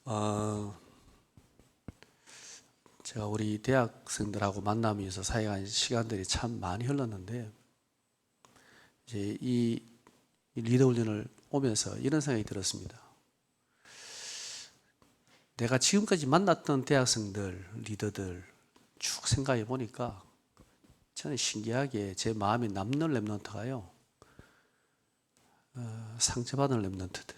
어, 제가 우리 대학생들하고 만남이 있어 사이가 시간들이 참 많이 흘렀는데 이제 이 리더 훈련을 오면서 이런 생각이 들었습니다. 내가 지금까지 만났던 대학생들, 리더들 쭉 생각해 보니까 저는 신기하게 제 마음에 남는 랩런트가요, 상처받은 랩런트들,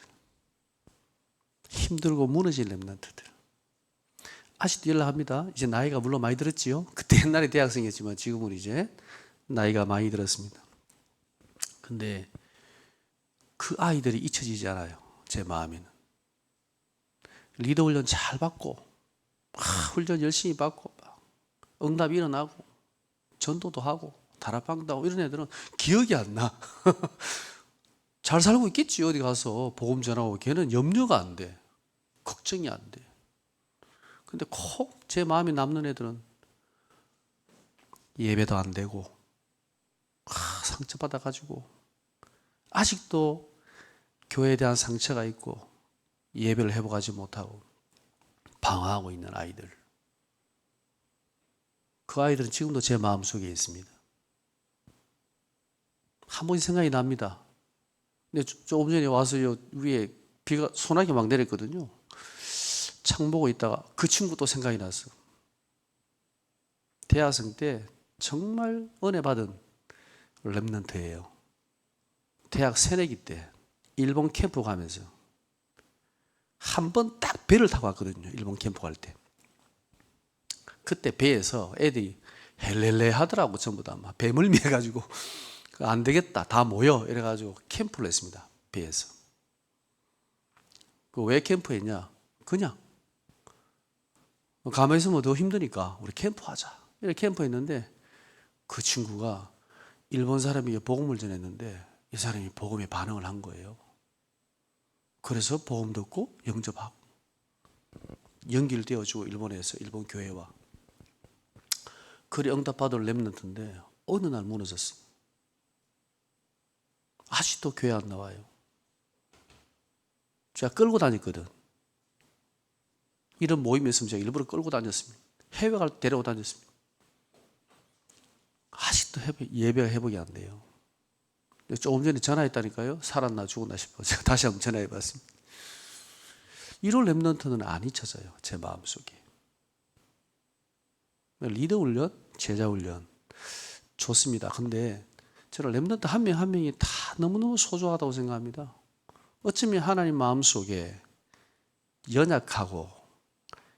힘들고 무너진 랩런트들. 아직도 연락합니다. 이제 나이가 물론 많이 들었지요. 그때 옛날에 대학생이었지만 지금은 이제 나이가 많이 들었습니다. 근데 그 아이들이 잊혀지지 않아요. 제 마음에는. 리더 훈련 잘 받고, 훈련 열심히 받고, 응답 일어나고, 전도도 하고, 다락방도 하고, 이런 애들은 기억이 안 나. 잘 살고 있겠지, 어디 가서 복음 전하고. 걔는 염려가 안 돼. 걱정이 안 돼. 근데 콕 제 마음에 남는 애들은 예배도 안 되고, 상처받아가지고, 아직도 교회에 대한 상처가 있고, 예배를 회복하지 못하고, 방황하고 있는 아이들. 그 아이들은 지금도 제 마음속에 있습니다. 한 번씩 생각이 납니다. 근데 조금 전에 와서 위에 비가 소나기 막 내렸거든요. 창 보고 있다가 그 친구 또 생각이 났어. 대학생 때 정말 은혜 받은 랩런트예요. 대학 새내기 때 일본 캠프 가면서 한 번 딱 배를 타고 왔거든요. 일본 캠프 갈 때. 그때 배에서 애들이 헬렐레 하더라고. 전부 다 막 배멀미 해가지고 안 되겠다, 다 모여 이래가지고 캠프를 했습니다. 배에서. 그 왜 캠프했냐? 그냥 가만히 있으면 더 힘드니까 우리 캠프하자. 이렇게 캠프했는데 그 친구가 일본 사람이 복음을 전했는데 이 사람이 복음에 반응을 한 거예요. 그래서 복음 듣고 영접하고 연결되어주고 일본에서 일본 교회와 그리 응답받을 랩런트인데 어느 날 무너졌어. 아직도 교회 안 나와요. 제가 끌고 다녔거든. 이런 모임이 있으면 제가 일부러 끌고 다녔습니다. 해외 갈 때 데려고 다녔습니다. 아직도 예배가 회복이 안 돼요. 조금 전에 전화했다니까요. 살았나 죽었나 싶어 제가 다시 한번 전화해 봤습니다. 이런 랩런트는 안 잊혀져요. 제 마음속에. 리더 훈련, 제자 훈련 좋습니다. 근데 저는 랩런트 한 명 한 명이 다 너무너무 소중하다고 생각합니다. 어쩌면 하나님 마음속에 연약하고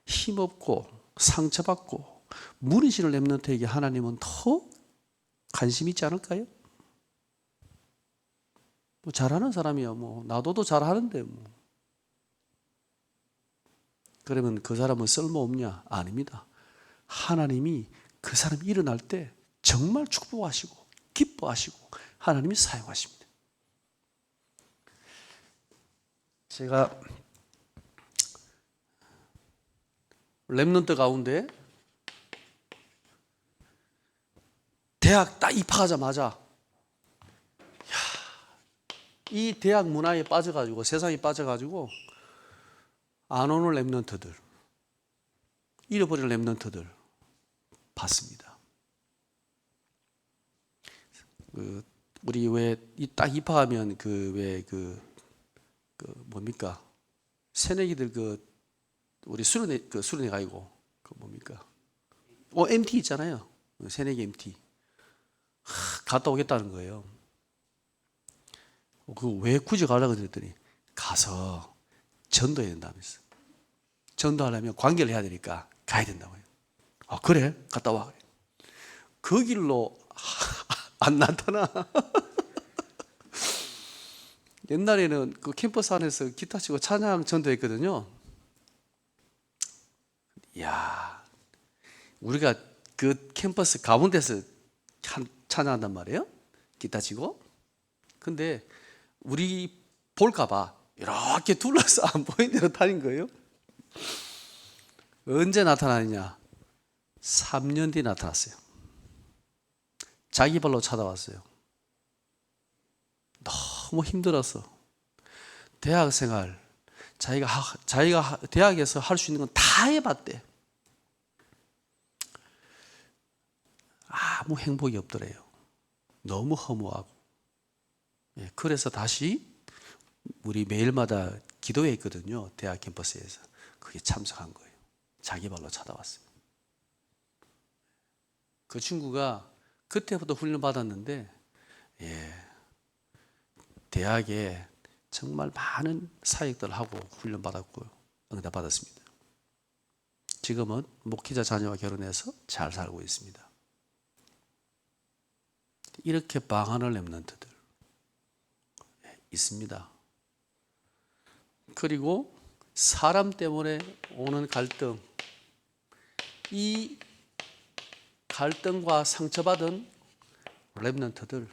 힘없고 상처받고 무너지는 랩런트에게 하나님은 더 관심 있지 않을까요? 뭐 잘하는 사람이야 뭐 나도 잘하는데 뭐 그러면 그 사람은 쓸모없냐? 아닙니다. 하나님이 그 사람이 일어날 때 정말 축복하시고 기뻐하시고 하나님이 사용하십니다. 제가 랩런트 가운데 대학 딱 입학하자마자 이 대학 문화에 빠져가지고 세상에 빠져가지고 안 오는 랩런트들, 잃어버린 랩런트들 봤습니다. 우리 왜 딱 입학하면 뭡니까 새내기들 우리 수련회 가이고 뭡니까 MT 있잖아요. 새내기 MT 갔다 오겠다는 거예요. 왜 굳이 가려고 그랬더니 가서 전도해야 된다면서. 전도하려면 관계를 해야 되니까 가야 된다고요. 그래? 갔다 와. 그 길로 안 나타나. 옛날에는 그 캠퍼스 안에서 기타 치고 찬양 전도했거든요. 이야, 우리가 그 캠퍼스 가운데서 찬양한단 말이에요. 기타 치고. 근데 우리 볼까봐 이렇게 둘러서 안 보이는 대로 다닌 거예요. 언제 나타나느냐? 3년 뒤에 나타났어요. 자기 발로 찾아왔어요. 너무 힘들어서 대학 생활 자기가 대학에서 할 수 있는 건 다 해봤대. 아무 행복이 없더래요. 너무 허무하고. 그래서 다시 우리 매일마다 기도회 있거든요. 대학 캠퍼스에서. 그게 참석한 거예요. 자기 발로 찾아왔어요. 그 친구가 그때부터 훈련 받았는데, 대학에 정말 많은 사역들 하고 훈련 받았고요. 응답 받았습니다. 지금은 목회자 자녀와 결혼해서 잘 살고 있습니다. 이렇게 방황하는 렘넌트들 있습니다. 그리고 사람 때문에 오는 갈등, 이 갈등과 상처받은 렘넌트들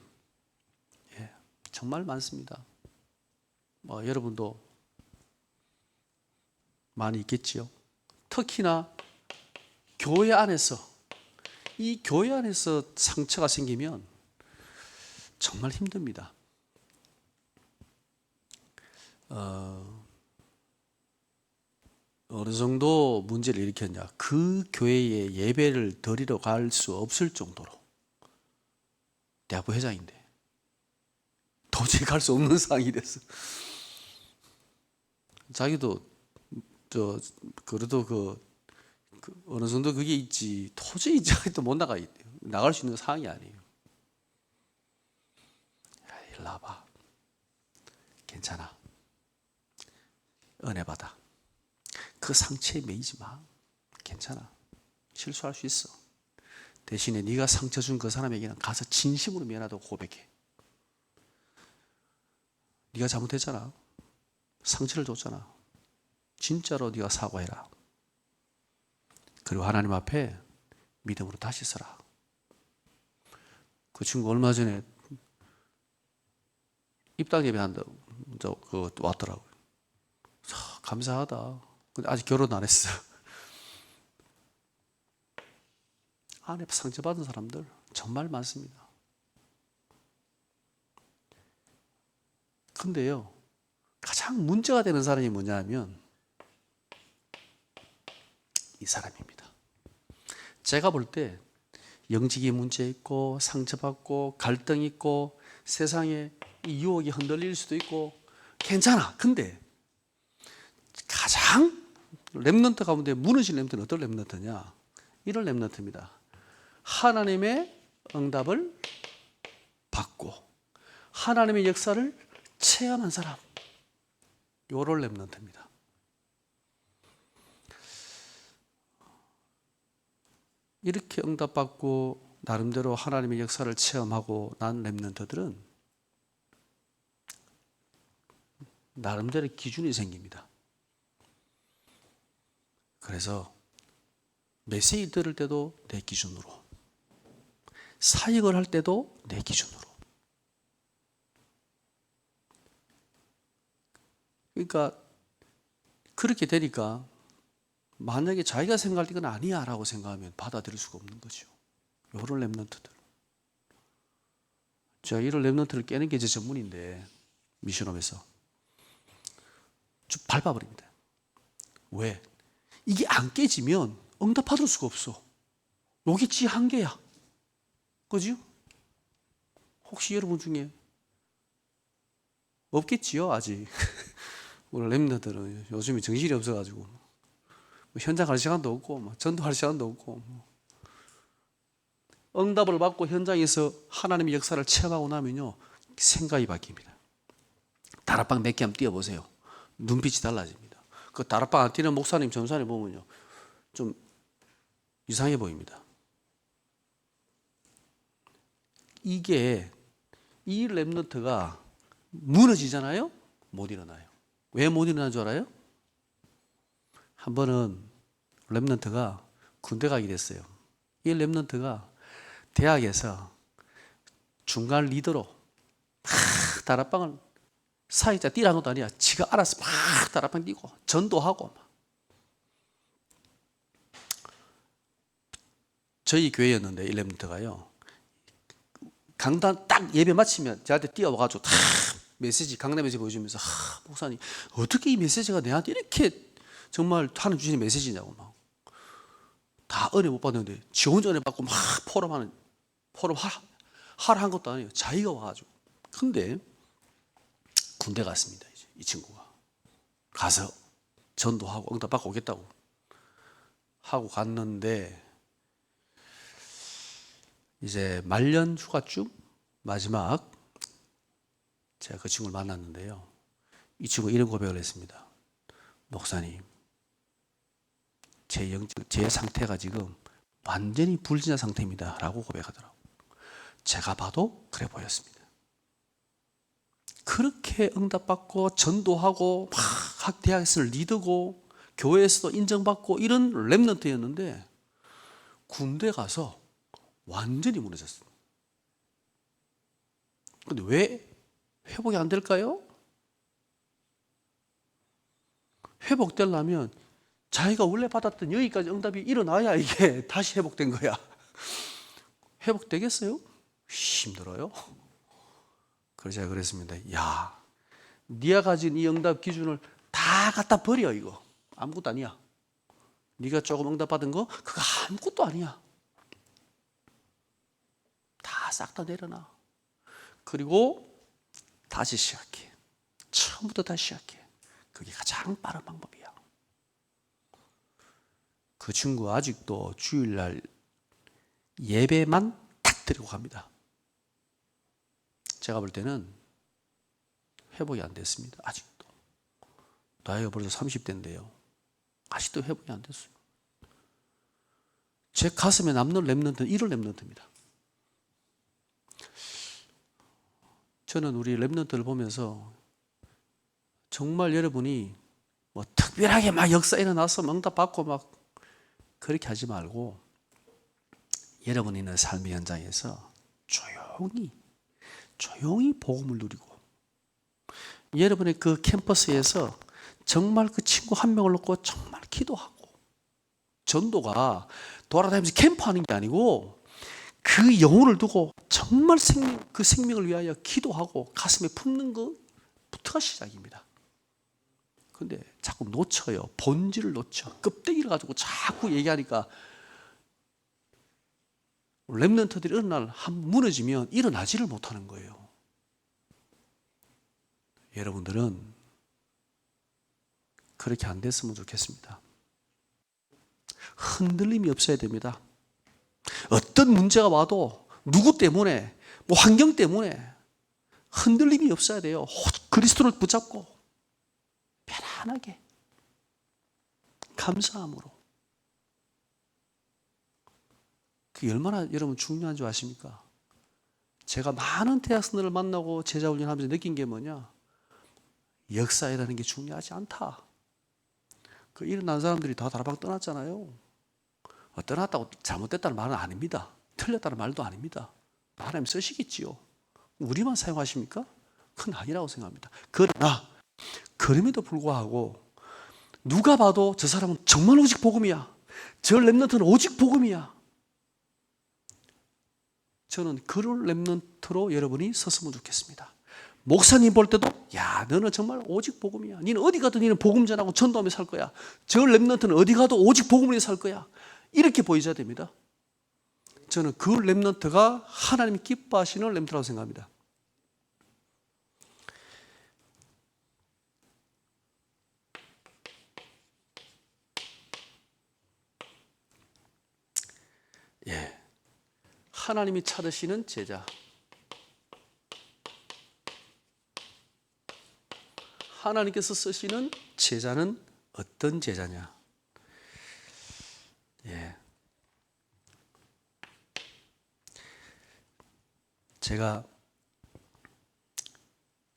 정말 많습니다. 여러분도 많이 있겠지요. 특히나 교회 안에서, 이 교회 안에서 상처가 생기면 정말 힘듭니다. 어느 정도 문제를 일으켰냐, 그 교회에 예배를 드리러 갈 수 없을 정도로, 대학부 회장인데 도저히 갈 수 없는 상황이 됐어. 자기도 그래도 어느 정도 그게 있지, 도저히 자기도 못 나갈 수 있는 상황이 아니에요. 일로 와봐, 괜찮아, 은혜 받아, 그 상처에 매이지 마, 괜찮아, 실수할 수 있어. 대신에 네가 상처 준 그 사람에게는 가서 진심으로 미안하다고 고백해. 네가 잘못했잖아, 상처를 줬잖아, 진짜로 네가 사과해라. 그리고 하나님 앞에 믿음으로 다시 서라. 그 친구 얼마 전에 입당 예배한다고 왔더라고요. 감사하다. 근데 아직 결혼 안 했어. 안에 상처받은 사람들 정말 많습니다. 근데요, 가장 문제가 되는 사람이 뭐냐 하면 이 사람입니다. 제가 볼 때 영직이 문제 있고, 상처받고, 갈등 있고, 세상에 이 유혹이 흔들릴 수도 있고, 괜찮아. 근데 가장 렘넌트 가운데 무너진 렘넌트는 어떤 렘넌트냐? 이런 렘넌트입니다. 하나님의 응답을 받고 하나님의 역사를 체험한 사람, 요런 렘넌트입니다. 이렇게 응답받고 나름대로 하나님의 역사를 체험하고 난 렘넌트들은 나름대로 기준이 생깁니다. 그래서 메시지 들을 때도 내 기준으로, 사역을 할 때도 내 기준으로. 그러니까 그렇게 되니까 만약에 자기가 생각할 때 이건 아니야 라고 생각하면 받아들일 수가 없는 거죠. 이런 렘넌트들. 제가 이런 렘넌트를 깨는 게 제 전문인데, 미션홈에서 쭉 밟아버립니다. 왜? 이게 안 깨지면 응답받을 수가 없어. 여기 지 한계야. 그죠? 혹시 여러분 중에 없겠지요, 아직. 우리 렘넌트들은 요즘에 정신이 없어가지고 현장 갈 시간도 없고, 전도할 시간도 없고, 응답을 받고 현장에서 하나님의 역사를 체험하고 나면요, 생각이 바뀝니다. 다락방 몇 개 한번 뛰어보세요. 눈빛이 달라집니다. 그 다락방 안 뛰는 목사님, 전사님 보면요, 좀 이상해 보입니다. 이게, 이 렘넌트가 무너지잖아요? 못 일어나요. 왜 못 일어나는 줄 알아요? 한 번은 렘넌트가 군대 가게 됐어요. 이 렘넌트가 대학에서 중간 리더로 막 다락방을, 사역자 뛰라는 것도 아니야, 지가 알아서 막 다락방 뛰고 전도하고. 저희 교회였는데 이 렘넌트가요, 강단 딱 예배 마치면 저한테 뛰어와가지고 다 메시지 강남에서 보여주면서 목사님 어떻게 이 메시지가 내한테 이렇게 정말 하는 주시는 메시지냐고 막 다 은혜 못 받는데 지 혼자 은혜 받고 막 포럼 하라 한 것도 아니에요. 자기가 와가지고. 근데 군대 갔습니다. 이제 이 친구가 가서 전도하고 응답 받고 오겠다고 하고 갔는데 이제 말년 휴가쯤 마지막 제가 그 친구를 만났는데요. 이 친구 이런 고백을 했습니다. 목사님, 제 상태가 지금 완전히 불진자 상태입니다. 라고 고백하더라고요. 제가 봐도 그래 보였습니다. 그렇게 응답받고 전도하고 막 각 대학에서는 리더고 교회에서도 인정받고 이런 랩런트였는데 군대 가서 완전히 무너졌어요. 근데 왜 회복이 안 될까요? 회복되려면 자기가 원래 받았던 여기까지 응답이 일어나야 이게 다시 회복된 거야. 회복되겠어요? 힘들어요. 그래서 제가 그랬습니다. 야, 네가 가진 이 응답 기준을 다 갖다 버려. 이거 아무것도 아니야. 네가 조금 응답 받은 거 그거 아무것도 아니야. 다 싹 다 내려놔. 그리고 다시 시작해. 처음부터 다시 시작해. 그게 가장 빠른 방법이야. 그 친구 아직도 주일날 예배만 탁 드리고 갑니다. 제가 볼 때는 회복이 안 됐습니다. 아직도. 나이가 벌써 30대인데요. 아직도 회복이 안 됐어요. 제 가슴에 남는 랩런트는 이런 랩런트입니다. 저는 우리 랩런트를 보면서 정말 여러분이 뭐 특별하게 막 역사 일어나서 응답 받고 막 그렇게 하지 말고 여러분이 있는 삶의 현장에서 조용히 복음을 누리고 여러분의 그 캠퍼스에서 정말 그 친구 한 명을 놓고 정말 기도하고 전도가 돌아다니면서 캠프하는 게 아니고 그 영혼을 두고 정말 그 생명을 위하여 기도하고 가슴에 품는 것부터가 시작입니다. 근데 자꾸 놓쳐요. 본질을 놓쳐. 껍데기를 가지고 자꾸 얘기하니까 랩런트들이 어느 날 한번 무너지면 일어나지를 못하는 거예요. 여러분들은 그렇게 안 됐으면 좋겠습니다. 흔들림이 없어야 됩니다. 어떤 문제가 와도 누구 때문에 뭐 환경 때문에 흔들림이 없어야 돼요. 그리스도를 붙잡고 편안하게 감사함으로. 그게 얼마나 여러분 중요한 줄 아십니까? 제가 많은 대학생들을 만나고 제자훈련하면서 느낀 게 뭐냐? 역사이라는 게 중요하지 않다. 그 일어난 사람들이 다 다락방 떠났잖아요. 떠났다고 잘못됐다는 말은 아닙니다. 틀렸다는 말도 아닙니다. 하나님 쓰시겠지요. 우리만 사용하십니까? 그건 아니라고 생각합니다. 그러나 그럼에도 불구하고 누가 봐도 저 사람은 정말 오직 복음이야. 저 랩런트는 오직 복음이야. 저는 그런 랩런트로 여러분이 섰으면 좋겠습니다. 목사님 볼 때도 야 너는 정말 오직 복음이야. 너는 어디 가도 너는 복음 전하고 전도하며 살 거야. 저 랩런트는 어디 가도 오직 복음으로 살 거야. 이렇게 보여줘야 됩니다. 저는 그 랩런트가 하나님이 기뻐하시는 랩런트라고 생각합니다. 예, 하나님이 찾으시는 제자. 하나님께서 쓰시는 제자는 어떤 제자냐? 예. 제가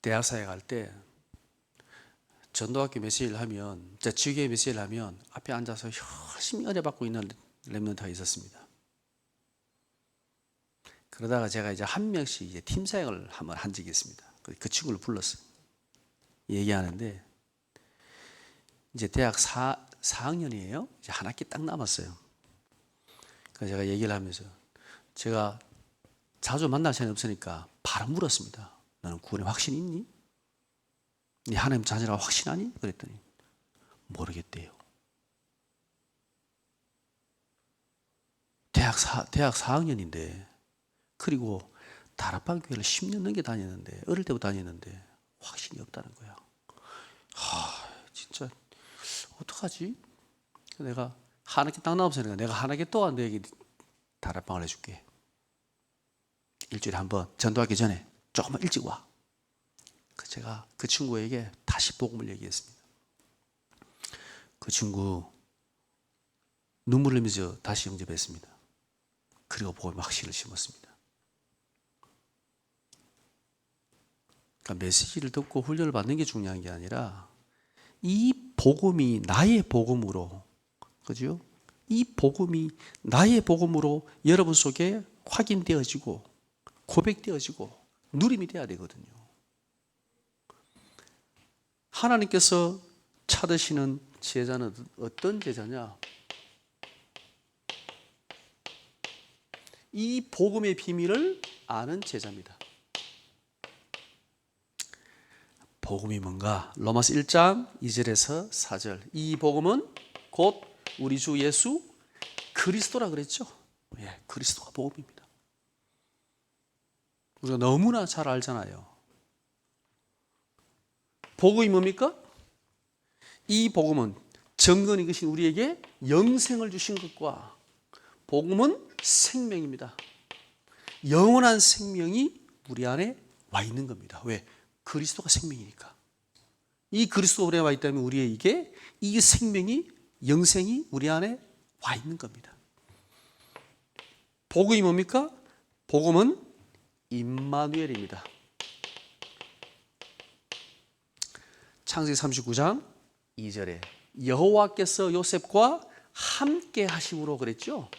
대학사에 갈 때 전도학교 메시지를 하면, 지교회 메시지를 하면 앞에 앉아서 열심히 은혜 받고 있는 랩런트가 있었습니다. 그러다가 제가 이제 한 명씩 이제 팀 사역을 한번 한 적이 있습니다. 그 친구를 불렀어요. 얘기하는데 이제 대학 4학년이에요. 이제 한 학기 딱 남았어요. 그래서 제가 얘기를 하면서 제가 자주 만날 시간이 없으니까 바로 물었습니다. 너는 구원에 확신이 있니? 네 하나님 자녀라고 확신하니? 그랬더니 모르겠대요. 대학 4학년인데, 그리고 다락방 교회를 10년 넘게 다녔는데, 어릴 때부터 다녔는데 확신이 없다는 거야. 진짜 어떡하지? 내가 하나께 딱 나오면서 내가 하나께 또한 너에게 다락방을 해줄게. 일주일에 한 번 전도하기 전에 조금만 일찍 와. 제가 그 친구에게 다시 복음을 얘기했습니다. 그 친구 눈물 흘리면서 다시 영접했습니다. 그리고 복음의 확신을 심었습니다. 그러니까 메시지를 듣고 훈련을 받는 게 중요한 게 아니라 이 복음이 나의 복음으로, 그죠? 이 복음이 나의 복음으로 여러분 속에 확인되어지고 고백되어지고 누림이 돼야 되거든요. 하나님께서 찾으시는 제자는 어떤 제자냐? 이 복음의 비밀을 아는 제자입니다. 복음이 뭔가? 로마서 1장 2절에서 4절. 이 복음은 곧 우리 주 예수 그리스도라 그랬죠. 예, 그리스도가 복음입니다. 우리가 너무나 잘 알잖아요. 복음이 뭡니까? 이 복음은 정건이 것인 우리에게 영생을 주신 것과, 복음은 생명입니다. 영원한 생명이 우리 안에 와 있는 겁니다. 왜? 그리스도가 생명이니까. 이 그리스도가 우리 안에 와 있다면 우리에게 이 생명이, 영생이 우리 안에 와 있는 겁니다. 복음이 뭡니까? 복음은 임마누엘입니다. 창세기 39장 2절에 여호와께서 요셉과 함께 하심으로 그랬죠.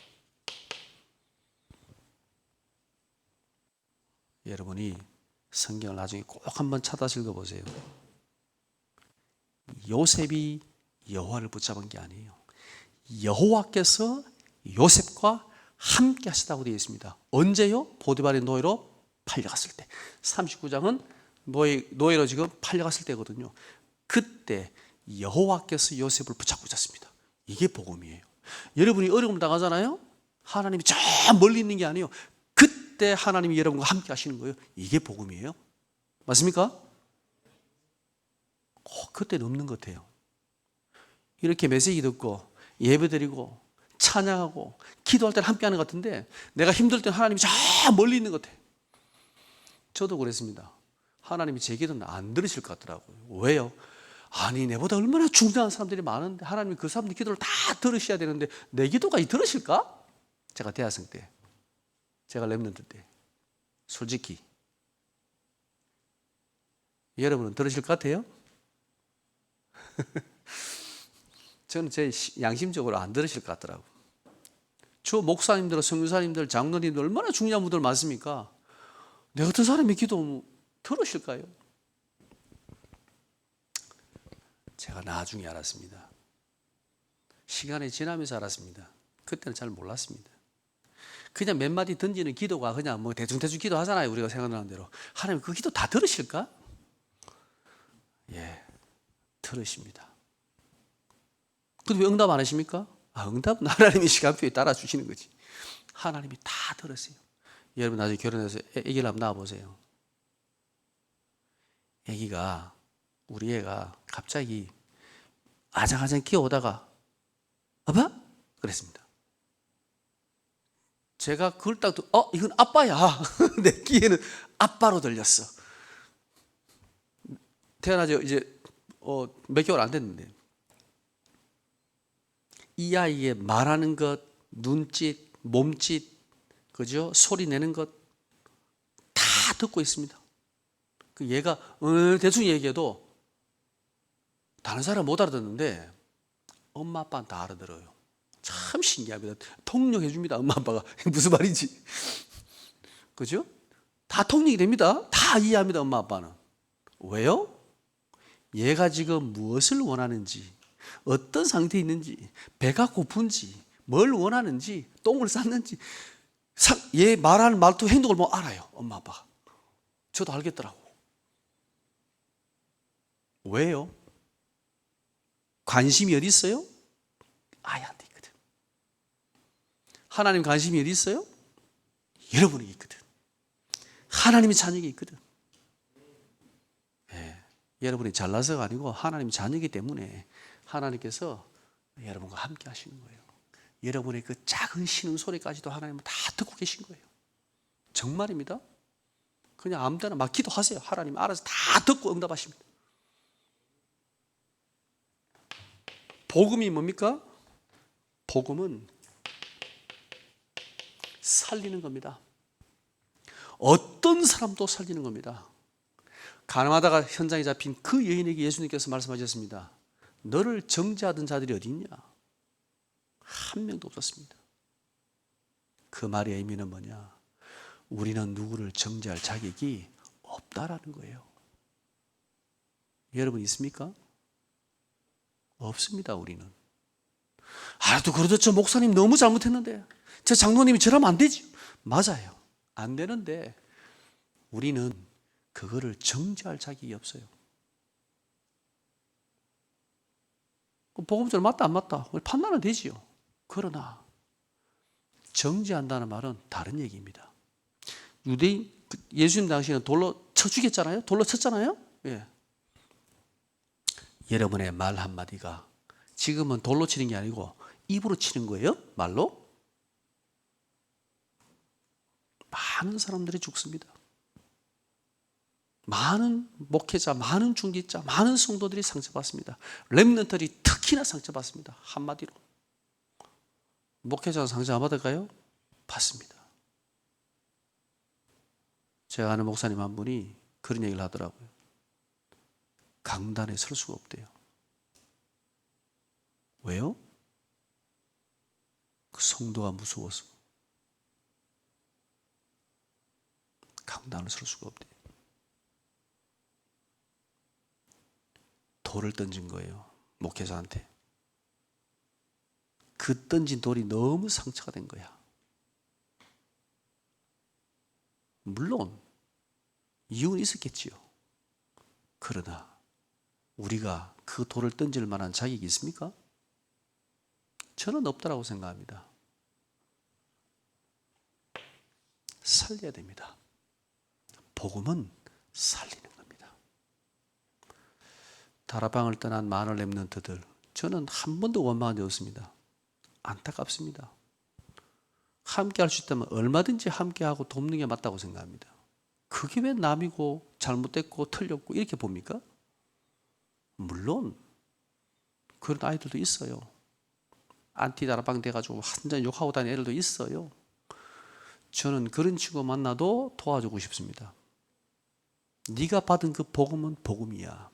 여러분이 성경을 나중에 꼭 한번 찾아서 읽어보세요. 요셉이 여호와를 붙잡은 게 아니에요. 여호와께서 요셉과 함께 하시다고 되어 있습니다. 언제요? 보디발의 노예로 팔려갔을 때. 39장은 노예로 지금 팔려갔을 때거든요. 그때 여호와께서 요셉을 붙잡고 있었습니다. 이게 복음이에요. 여러분이 어려움 당하잖아요. 하나님이 저 멀리 있는 게 아니에요. 그때 하나님이 여러분과 함께 하시는 거예요. 이게 복음이에요. 맞습니까? 그때는 없는 것 같아요. 이렇게 메시지 듣고 예배드리고 찬양하고 기도할 때는 함께 하는 것 같은데, 내가 힘들 때 하나님이 저 멀리 있는 것 같아요. 저도 그랬습니다. 하나님이 제 기도는 안 들으실 것 같더라고요. 왜요? 아니, 내보다 얼마나 중요한 사람들이 많은데 하나님이 그 사람들 기도를 다 들으셔야 되는데 내 기도가 들으실까? 제가 대학생 때, 제가 랩런트 때, 솔직히 여러분은 들으실 것 같아요? 저는 제 양심적으로 안 들으실 것 같더라고요. 저 목사님들, 선교사님들, 장로님들 얼마나 중요한 분들 많습니까? 내 같은 사람의 기도 들으실까요? 제가 나중에 알았습니다. 시간이 지나면서 알았습니다. 그때는 잘 몰랐습니다. 그냥 몇 마디 던지는 기도가 그냥 뭐 대충대충 기도하잖아요. 우리가 생각나는 대로. 하나님 그 기도 다 들으실까? 예, 들으십니다. 근데 왜 응답 안 하십니까? 응답은 하나님이 시간표에 따라 주시는 거지. 하나님이 다 들으세요. 여러분 나중에 결혼해서 아기를 한번 낳아보세요. 아기가, 우리 애가 갑자기 아장아장 기어오다가 아빠? 그랬습니다. 제가 그걸 딱 듣고 이건 아빠야. 내 귀에는 아빠로 들렸어. 태어나지 이제 몇 개월 안 됐는데, 이 아이의 말하는 것, 눈짓, 몸짓, 그죠? 소리 내는 것 다 듣고 있습니다. 그 얘가 대충 얘기해도 다른 사람 못 알아듣는데 엄마 아빠는 다 알아들어요. 참 신기합니다. 통역해 줍니다. 엄마 아빠가 무슨 말인지. 그죠? 다 통역이 됩니다. 다 이해합니다. 엄마 아빠는. 왜요? 얘가 지금 무엇을 원하는지, 어떤 상태에 있는지, 배가 고픈지, 뭘 원하는지, 똥을 쌌는지, 얘 말하는 말투, 행동을 뭐 알아요. 엄마 아빠가. 저도 알겠더라고. 왜요? 관심이 어디 있어요? 아예 안 돼 있거든. 하나님 관심이 어디 있어요? 여러분에게 있거든. 하나님의 자녀에게 있거든. 예, 여러분이 잘나서가 아니고 하나님의 자녀이기 때문에 하나님께서 여러분과 함께 하시는 거예요. 여러분의 그 작은 신음소리까지도 하나님은 다 듣고 계신 거예요. 정말입니다. 그냥 아무데나 막 기도하세요. 하나님 알아서 다 듣고 응답하십니다. 복음이 뭡니까? 복음은 살리는 겁니다. 어떤 사람도 살리는 겁니다. 가늠하다가 현장에 잡힌 그 여인에게 예수님께서 말씀하셨습니다. 너를 정죄하던 자들이 어디 있냐? 한 명도 없었습니다. 그 말의 의미는 뭐냐? 우리는 누구를 정죄할 자격이 없다라는 거예요. 여러분 있습니까? 없습니다. 우리는. 또 그래도 저 목사님 너무 잘못했는데, 저 장로님이 저러면 안 되지. 맞아요. 안 되는데 우리는 그거를 정죄할 자격이 없어요. 복음대로 맞다 안 맞다 판단은 되지요. 그러나 정죄한다는 말은 다른 얘기입니다. 유대인 예수님 당시에는 돌로 쳐 죽였잖아요. 돌로 쳤잖아요. 예. 여러분의 말 한마디가 지금은 돌로 치는 게 아니고 입으로 치는 거예요. 말로. 많은 사람들이 죽습니다. 많은 목회자, 많은 중직자, 많은 성도들이 상처받습니다. 렘넌트들이 특히나 상처받습니다. 한마디로. 목회자가 상처 안 받을까요? 받습니다. 제가 아는 목사님 한 분이 그런 얘기를 하더라고요. 강단에 설 수가 없대요. 왜요? 그 성도가 무서워서 강단을 설 수가 없대요. 돌을 던진 거예요. 목회자한테. 그 던진 돌이 너무 상처가 된 거야. 물론 이유는 있었겠지요. 그러나 우리가 그 돌을 던질 만한 자격이 있습니까? 저는 없다라고 생각합니다. 살려야 됩니다. 복음은 살리는 겁니다. 다락방을 떠난 많은 렘넌트들, 저는 한 번도 원망한 적 없습니다. 안타깝습니다. 함께 할 수 있다면 얼마든지 함께하고 돕는 게 맞다고 생각합니다. 그게 왜 남이고 잘못됐고 틀렸고 이렇게 봅니까? 물론 그런 아이들도 있어요. 안티 다락방 돼가지고 한잔 욕하고 다니는 애들도 있어요. 저는 그런 친구 만나도 도와주고 싶습니다. 네가 받은 그 복음은 복음이야.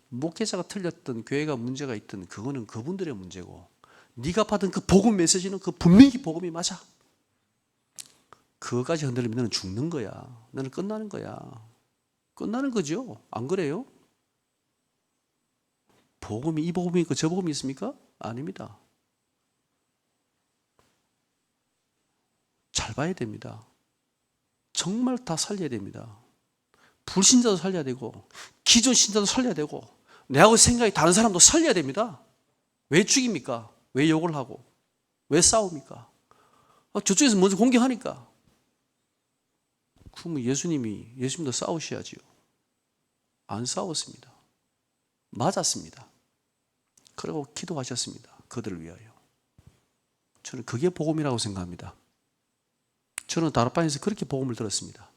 목회자가 틀렸든 교회가 문제가 있든 그거는 그분들의 문제고, 네가 받은 그 복음 메시지는 그 분명히 복음이 맞아. 그거까지 흔들리면 너는 죽는 거야. 너는 끝나는 거야. 끝나는 거죠. 안 그래요? 복음이 이 복음이 있고 저 복음이 있습니까? 아닙니다. 잘 봐야 됩니다. 정말 다 살려야 됩니다. 불신자도 살려야 되고 기존 신자도 살려야 되고 내하고 생각이 다른 사람도 살려야 됩니다. 왜 죽입니까? 왜 욕을 하고? 왜 싸웁니까? 저쪽에서 먼저 공격하니까. 그러면 예수님도 싸우셔야지요. 안 싸웠습니다. 맞았습니다. 그리고 기도하셨습니다. 그들을 위하여. 저는 그게 복음이라고 생각합니다. 저는 다락방에서 그렇게 복음을 들었습니다.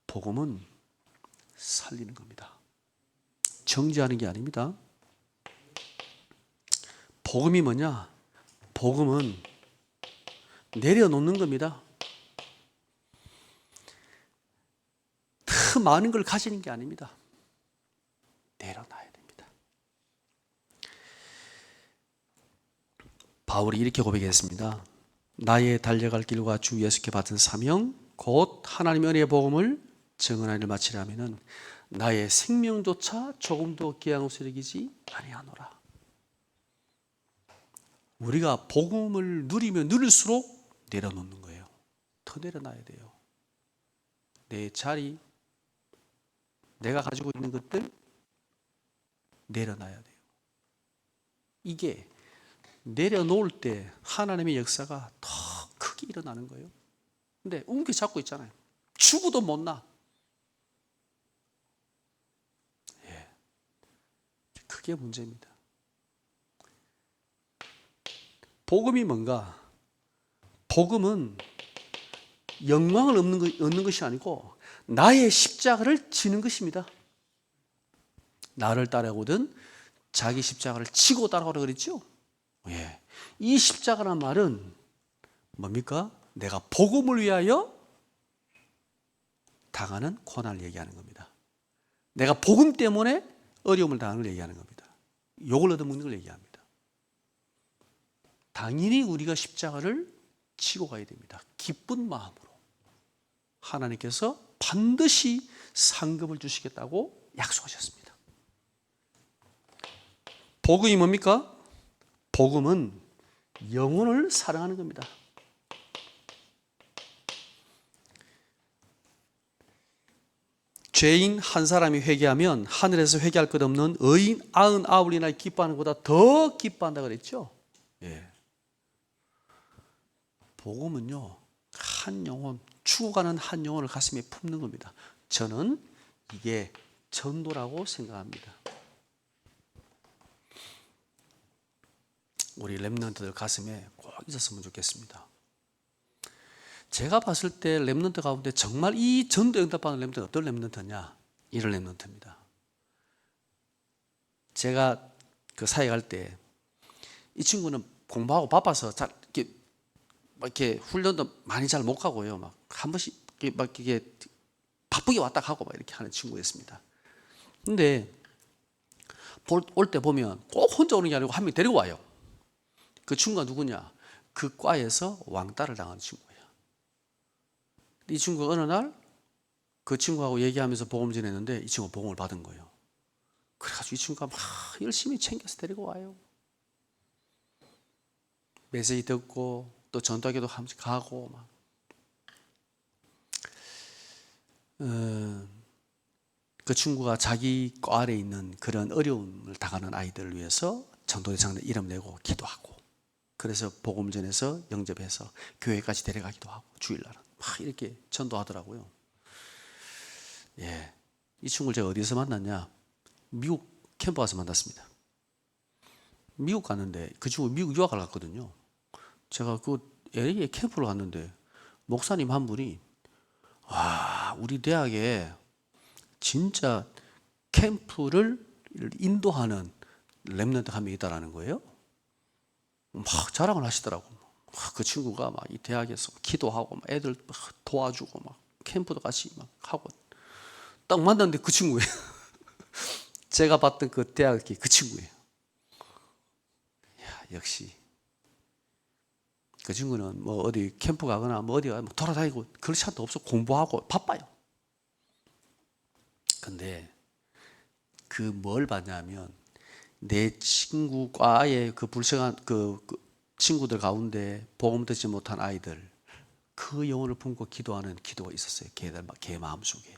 복음은 살리는 겁니다. 정죄하는 게 아닙니다. 복음이 뭐냐? 복음은 내려놓는 겁니다. 더 많은 걸 가지는 게 아닙니다. 내려놔야 됩니다. 바울이 이렇게 고백했습니다. 나의 달려갈 길과 주 예수께 받은 사명 곧 하나님의 은혜의 복음을 증언하기를 마치려면은 나의 생명조차 조금도 기한 없이 여기지 아니하노라. 우리가 복음을 누리면 누릴수록 내려놓는 거예요. 더 내려놔야 돼요. 내 자리, 내가 가지고 있는 것들 내려놔야 돼요. 이게 내려놓을 때 하나님의 역사가 더 크게 일어나는 거예요. 근데 움켜 잡고 있잖아요. 죽어도 못 나. 예. 그게 문제입니다. 복음이 뭔가? 복음은 영광을 얻는 것이 아니고 나의 십자가를 지는 것입니다. 나를 따라오든 자기 십자가를 지고 따라오라 그랬죠. 예. 이 십자가란 말은 뭡니까? 내가 복음을 위하여 당하는 고난을 얘기하는 겁니다. 내가 복음 때문에 어려움을 당하는 걸 얘기하는 겁니다. 욕을 얻어먹는 걸 얘기합니다. 당연히 우리가 십자가를 지고 가야 됩니다. 기쁜 마음으로. 하나님께서 반드시 상급을 주시겠다고 약속하셨습니다. 복음이 뭡니까? 복음은 영혼을 사랑하는 겁니다. 죄인 한 사람이 회개하면 하늘에서 회개할 것 없는 의인 99이나 기뻐하는 것보다 더 기뻐한다 그랬죠. 예. 복음은요, 한 영혼, 죽어가는 한 영혼을 가슴에 품는 겁니다. 저는 이게 전도라고 생각합니다. 우리 렘넌트들 가슴에 꼭 있었으면 좋겠습니다. 제가 봤을 때 렘넌트 가운데 정말 이 전도 응답받는 렘넌트는 어떤 렘넌트냐? 이런 렘넌트입니다. 제가 그 사회 갈 때 이 친구는 공부하고 바빠서 잘 이렇게 훈련도 많이 잘 못 가고요. 막 한 번씩 이게 바쁘게 왔다 가고 막 이렇게 하는 친구였습니다. 근데 올 때 보면 꼭 혼자 오는 게 아니고 한 명 데리고 와요. 그 친구가 누구냐? 그 과에서 왕따를 당하는 친구예요. 이 친구가 어느 날 그 친구하고 얘기하면서 복음 전했는데 이 친구가 복음을 받은 거예요. 그래가지고 이 친구가 막 열심히 챙겨서 데리고 와요. 메시지 듣고 또 전도하기도 가고 막. 그 친구가 자기 과 아래 있는 그런 어려움을 당하는 아이들을 위해서 전도대장에 이름 내고 기도하고, 그래서 복음 전해서 영접해서 교회까지 데려가기도 하고 주일날은 막 이렇게 전도하더라고요. 예, 이 친구를 제가 어디서 만났냐? 미국 캠프 가서 만났습니다. 미국 갔는데 그 친구 미국 유학을 갔거든요. 제가 그 LA 캠프를 갔는데 목사님 한 분이 우리 대학에 진짜 캠프를 인도하는 렘넌트 한 명 있다라는 거예요. 막 자랑을 하시더라고. 그 친구가 막 이 대학에서 기도하고 막 애들 도와주고 막 캠프도 같이 막 하고 딱 만났는데 그 친구예요. 제가 봤던 그 대학이 그 친구예요. 야, 역시 그 친구는 뭐 어디 캠프 가거나 뭐 어디 돌아다니고 그럴 시간도 없어. 공부하고 바빠요. 근데 그 뭘 봤냐면 내 친구 과의 그 불쌍한 그 친구들 가운데 복음 듣지 못한 아이들, 그 영혼을 품고 기도하는 기도가 있었어요. 걔 마음속에.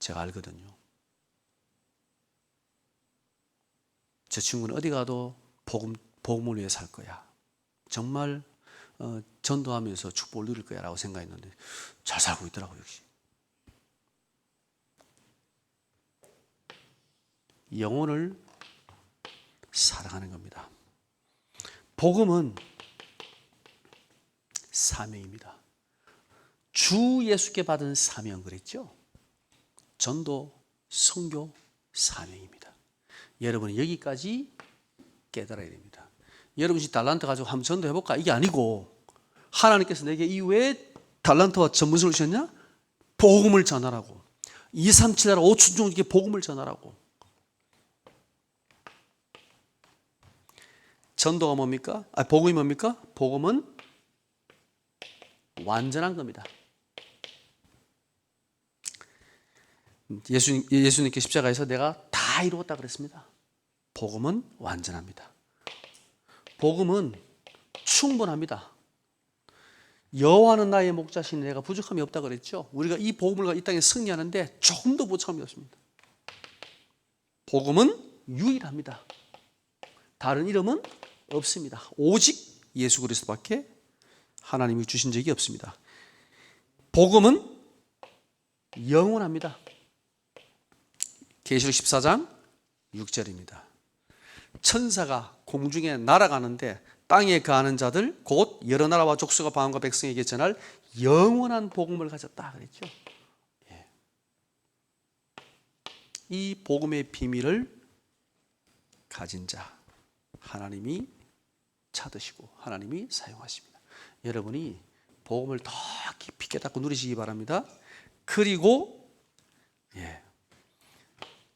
제가 알거든요. 저 친구는 어디 가도 복음을 위해 살 거야. 정말 전도하면서 축복을 누릴 거야 라고 생각했는데 잘 살고 있더라고요. 역시 영혼을 사랑하는 겁니다. 복음은 사명입니다. 주 예수께 받은 사명 그랬죠? 전도, 선교, 사명입니다. 여러분은 여기까지 깨달아야 됩니다. 여러분이 달란트 가지고 한번 전도해볼까? 이게 아니고 하나님께서 내게 이 왜 달란트와 전문성을 주셨냐? 복음을 전하라고. 2, 3, 7, 5천 종에게 복음을 전하라고. 전도가 뭡니까? 복음이 뭡니까? 복음은 완전한 겁니다. 예수님께 십자가에서 내가 다 이루었다 그랬습니다. 복음은 완전합니다. 복음은 충분합니다. 여호와는 나의 목자시니 내가 부족함이 없다 그랬죠. 우리가 이 복음을 이 땅에 승리하는데 조금도 부족함이 없습니다. 복음은 유일합니다. 다른 이름은 없습니다. 오직 예수 그리스도밖에 하나님이 주신 적이 없습니다. 복음은 영원합니다. 계시록 14장 6절입니다. 천사가 공중에 날아가는데 땅에 거하는 자들 곧 여러 나라와 족속과 방언과 백성에게 전할 영원한 복음을 가졌다 그랬죠. 이 복음의 비밀을 가진 자 하나님이 찾으시고 하나님이 사용하십니다. 여러분이 복음을 더 깊이 깨닫고 누리시기 바랍니다. 그리고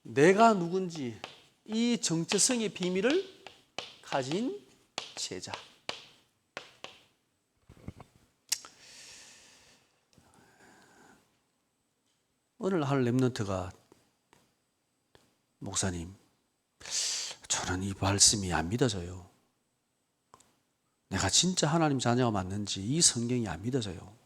내가 누군지 이 정체성의 비밀을 가진 제자. 오늘 한 렘넌트가 목사님, 저는 이 말씀이 안 믿어져요. 내가 진짜 하나님 자녀가 맞는지 이 성경이 안 믿어져요.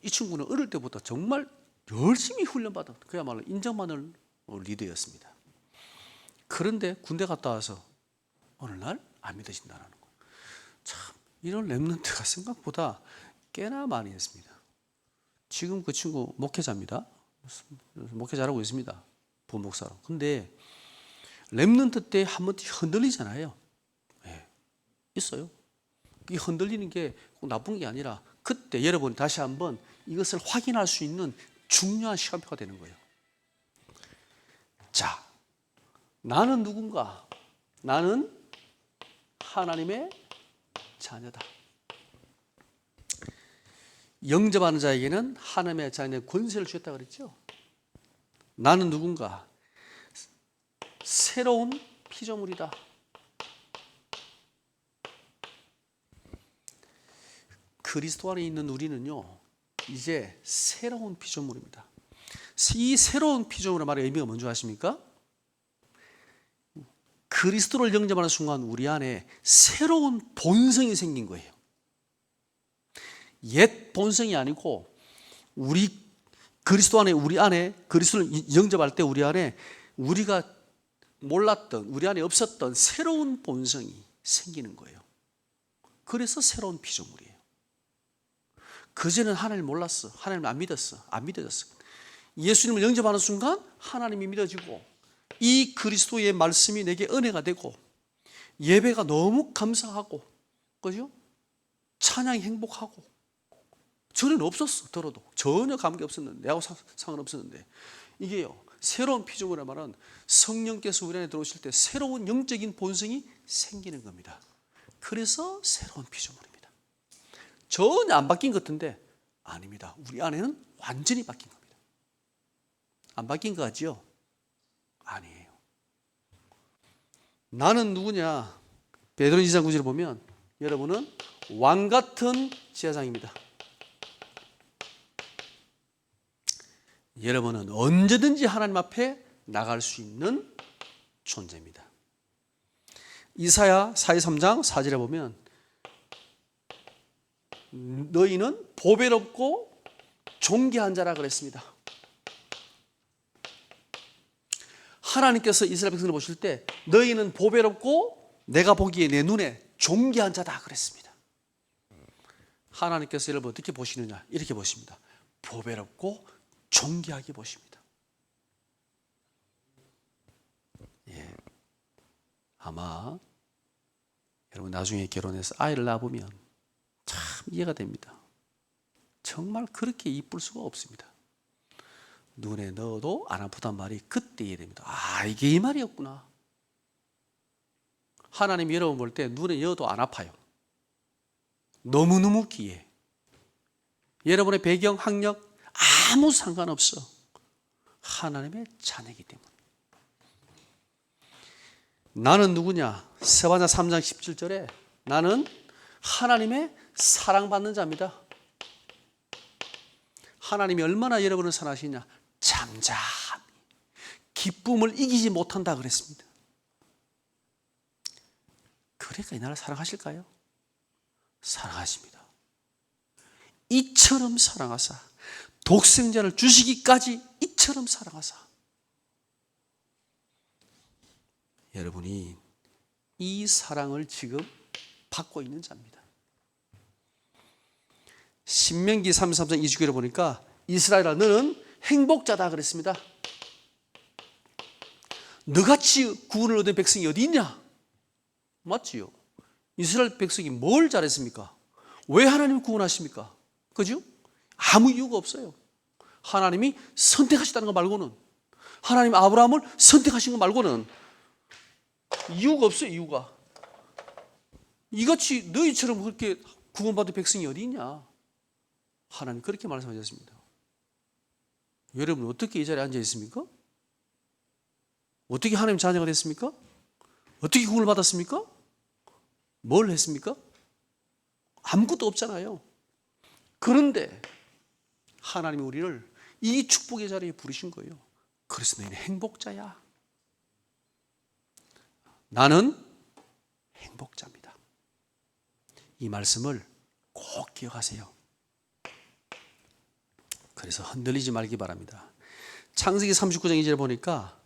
이 친구는 어릴 때부터 정말 열심히 훈련받은 그야말로 인정받는 리더였습니다. 그런데 군대 갔다 와서 어느 날 안 믿어진다는 거. 참 이런 렘넌트가 생각보다 꽤나 많이 했습니다. 지금 그 친구 목회자입니다. 목회 잘하고 있습니다. 부목사로. 근데 렘넌트 때 한 번 흔들리잖아요. 있어요. 이 흔들리는 게 꼭 나쁜 게 아니라 그때 여러분 다시 한번 이것을 확인할 수 있는 중요한 시간표가 되는 거예요. 자, 나는 누군가? 나는 하나님의 자녀다. 영접하는 자에게는 하나님의 자녀의 권세를 주었다 그랬죠. 나는 누군가? 새로운 피조물이다. 그리스도 안에 있는 우리는요, 이제 새로운 피조물입니다. 이 새로운 피조물의 말의 의미가 뭔지 아십니까? 그리스도를 영접하는 순간 우리 안에 새로운 본성이 생긴 거예요. 옛 본성이 아니고 그리스도 안에 우리 안에 그리스도를 영접할 때 우리 안에 우리가 몰랐던 우리 안에 없었던 새로운 본성이 생기는 거예요. 그래서 새로운 피조물이에요. 그전에는 하나님을 몰랐어. 하나님을 안 믿었어. 안 믿어졌어. 예수님을 영접하는 순간 하나님이 믿어지고 이 그리스도의 말씀이 내게 은혜가 되고 예배가 너무 감사하고 그죠? 찬양이 행복하고 전에는 없었어. 들어도 전혀 감기 없었는데 내하고 상관없었는데 이게요 새로운 피조물의 말은 성령께서 우리 안에 들어오실 때 새로운 영적인 본성이 생기는 겁니다. 그래서 새로운 피조물입니다. 전혀 안 바뀐 것 같은데 아닙니다. 우리 안에는 완전히 바뀐 겁니다. 안 바뀐 거 같지요? 아니에요. 나는 누구냐? 베드로 2장 9절을 보면 여러분은 왕 같은 제사장입니다. 여러분은 언제든지 하나님 앞에 나갈 수 있는 존재입니다. 이사야 43장 4절에 보면 너희는 보배롭고 존귀한 자라 그랬습니다. 하나님께서 이스라엘 백성을 보실 때 너희는 보배롭고 내가 보기에 내 눈에 존귀한 자다 그랬습니다. 하나님께서 여러분 어떻게 보시느냐? 이렇게 보십니다. 보배롭고 존귀하게 보십니다. 아마 여러분 나중에 결혼해서 아이를 낳아보면 참 이해가 됩니다. 정말 그렇게 이쁠 수가 없습니다. 눈에 넣어도 안 아프단 말이 그때 이해됩니다. 아, 이게 이 말이었구나. 하나님이 여러분 볼 때 눈에 넣어도 안 아파요. 너무너무 귀해. 여러분의 배경, 학력 아무 상관없어. 하나님의 자녀이기 때문에. 나는 누구냐? 스바냐 3장 17절에 나는 하나님의 사랑받는 자입니다. 하나님이 얼마나 여러분을 사랑하시냐? 잠잠히 기쁨을 이기지 못한다 그랬습니다. 그러니까 이 나라를 사랑하실까요? 사랑하십니다. 이처럼 사랑하사 독생자를 주시기까지 이처럼 사랑하사. 여러분이 이 사랑을 지금 받고 있는 자입니다. 신명기 33장 29절에 보니까 이스라엘아 너는 행복자다 그랬습니다. 너같이 구원을 얻은 백성이 어디 있냐? 맞지요? 이스라엘 백성이 뭘 잘했습니까? 왜 하나님이 구원하십니까? 그죠? 아무 이유가 없어요. 하나님이 선택하셨다는 거 말고는, 하나님 아브라함을 선택하신 거 말고는 이유가 없어요. 이유가. 이같이 너희처럼 그렇게 구원받은 백성이 어디 있냐? 하나님 그렇게 말씀하셨습니다. 여러분 어떻게 이 자리에 앉아 있습니까? 어떻게 하나님 자녀가 됐습니까? 어떻게 구원을 받았습니까? 뭘 했습니까? 아무것도 없잖아요. 그런데 하나님이 우리를 이 축복의 자리에 부르신 거예요. 그래서 너희는 행복자야. 나는 행복자입니다. 이 말씀을 꼭 기억하세요. 그래서 흔들리지 말기 바랍니다. 창세기 39장 2절에 보니까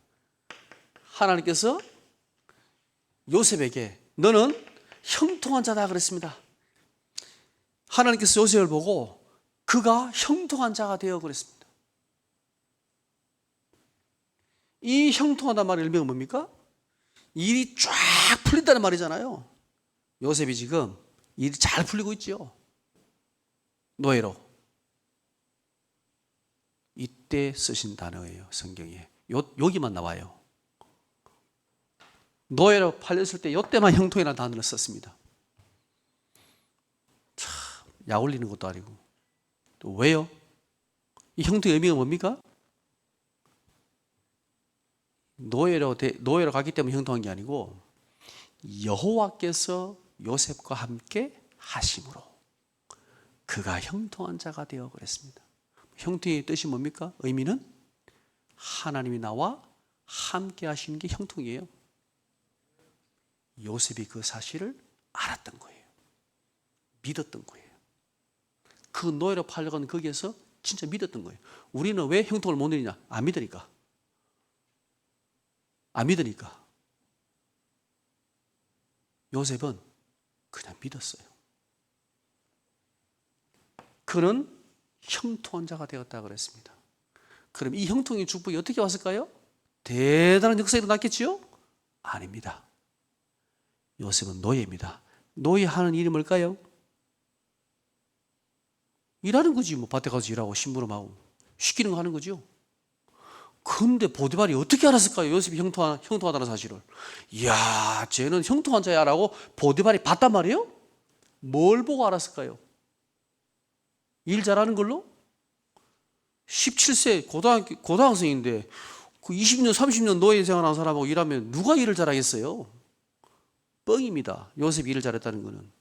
하나님께서 요셉에게 너는 형통한 자다 그랬습니다. 하나님께서 요셉을 보고 그가 형통한 자가 되어 그랬습니다. 이 형통하다는 말의 의미가 뭡니까? 일이 쫙 풀린다는 말이잖아요. 요셉이 지금 일이 잘 풀리고 있죠. 노예로. 이때 쓰신 단어예요. 성경에. 여기만 나와요. 노예로 팔렸을 때 이때만 형통이라는 단어를 썼습니다. 참, 약 올리는 것도 아니고. 또 왜요? 이 형통의 의미가 뭡니까? 노예로 가기 때문에 형통한 게 아니고 여호와께서 요셉과 함께 하심으로 그가 형통한 자가 되어 그랬습니다. 형통의 뜻이 뭡니까? 의미는 하나님이 나와 함께 하시는 게 형통이에요. 요셉이 그 사실을 알았던 거예요. 믿었던 거예요. 그 노예로 팔려간 거기에서 진짜 믿었던 거예요. 우리는 왜 형통을 못 누리냐? 안 믿으니까. 안 믿으니까. 요셉은 그냥 믿었어요. 그는 형통한 자가 되었다 그랬습니다. 그럼 이 형통의 축복이 어떻게 왔을까요? 대단한 역사가 일어났겠지요? 아닙니다. 요셉은 노예입니다. 노예하는 일이 뭘까요? 일하는 거지. 뭐 밭에 가서 일하고 심부름하고 시키는 거 하는 거죠. 근데 보디발이 어떻게 알았을까요? 요셉이 형통하다는 사실을. 이야, 쟤는 형통한 자야라고 보디발이 봤단 말이에요? 뭘 보고 알았을까요? 일 잘하는 걸로? 17세 고등학생인데 그 20년, 30년 노예 생활하는 사람하고 일하면 누가 일을 잘하겠어요? 뻥입니다. 요셉이 일을 잘했다는 거는.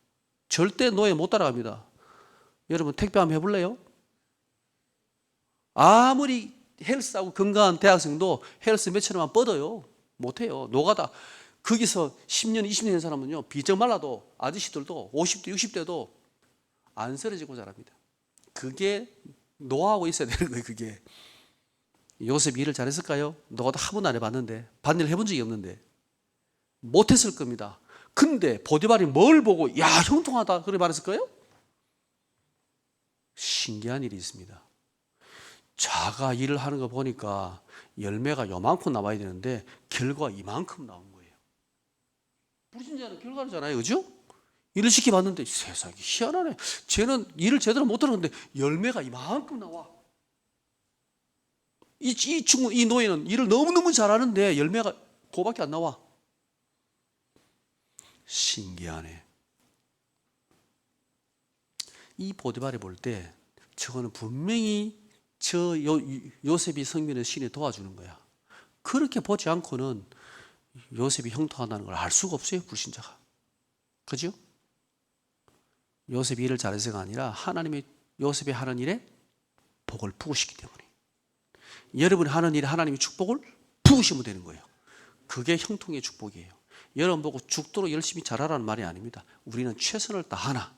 절대 노예 못 따라갑니다. 여러분 택배 한번 해볼래요? 아무리 헬스하고 건강한 대학생도 헬스 며칠만 뻗어요. 못해요. 노가다. 거기서 10년, 20년 된 사람은요, 비정 말라도 아저씨들도 50대, 60대도 안 쓰러지고 자랍니다. 그게 노하고 있어야 되는 거예요, 그게. 요셉이 일을 잘했을까요? 노가다 한 번도 안 해봤는데, 반일 해본 적이 없는데. 못했을 겁니다. 근데 보디발이 뭘 보고, 야, 형통하다. 그래 말했을까요? 신기한 일이 있습니다. 자가 일을 하는 거 보니까 열매가 요만큼 나와야 되는데 결과가 이만큼 나온 거예요. 불신자는 결과잖아요, 그죠? 일을 시켜봤는데 세상에 희한하네. 쟤는 일을 제대로 못하는데 열매가 이만큼 나와. 이 노예는 일을 너무너무 잘하는데 열매가 그거밖에 안 나와. 신기하네. 이 보디발이 볼 때 저거는 분명히 요셉이 성민의 신이 도와주는 거야. 그렇게 보지 않고는 요셉이 형통하다는 걸 알 수가 없어요, 불신자가. 그죠? 요셉이 일을 잘해서가 아니라 하나님이 요셉이 하는 일에 복을 부으시기 때문에. 여러분이 하는 일에 하나님이 축복을 부으시면 되는 거예요. 그게 형통의 축복이에요. 여러분 보고 죽도록 열심히 잘하라는 말이 아닙니다. 우리는 최선을 다하나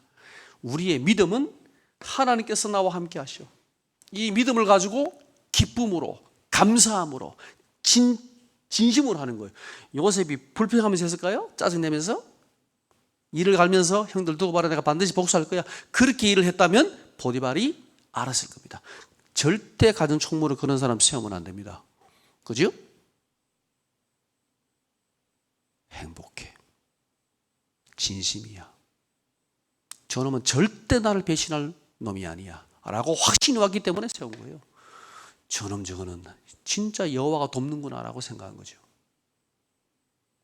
우리의 믿음은 하나님께서 나와 함께 하시오. 이 믿음을 가지고 기쁨으로, 감사함으로, 진심으로 하는 거예요. 요셉이 불평하면서 했을까요? 짜증내면서? 이를 갈면서 형들 두고 봐라, 내가 반드시 복수할 거야. 그렇게 일을 했다면 보디발이 알았을 겁니다. 절대 가진 총무를 그런 사람 세우면 안 됩니다. 그죠? 행복해. 진심이야. 저놈은 절대 나를 배신할 놈이 아니야 라고 확신이 왔기 때문에 세운 거예요. 저놈 저거는 진짜 여호와가 돕는구나 라고 생각한 거죠.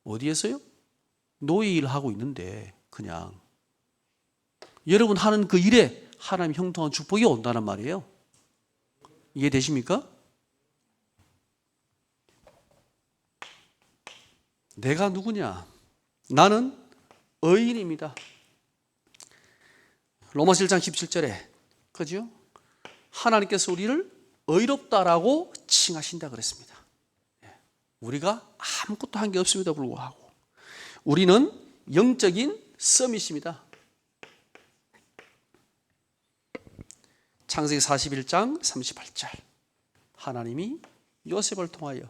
어디에서요? 노예 일을 하고 있는데 그냥 여러분 하는 그 일에 하나님 형통한 축복이 온다는 말이에요. 이해되십니까? 내가 누구냐? 나는 의인입니다. 로마서 1장 17절에 그죠? 하나님께서 우리를 의롭다라고 칭하신다 그랬습니다. 우리가 아무것도 한 게 없음에도 불구하고 우리는 영적인 서밋입니다. 창세기 41장 38절 하나님이 요셉을 통하여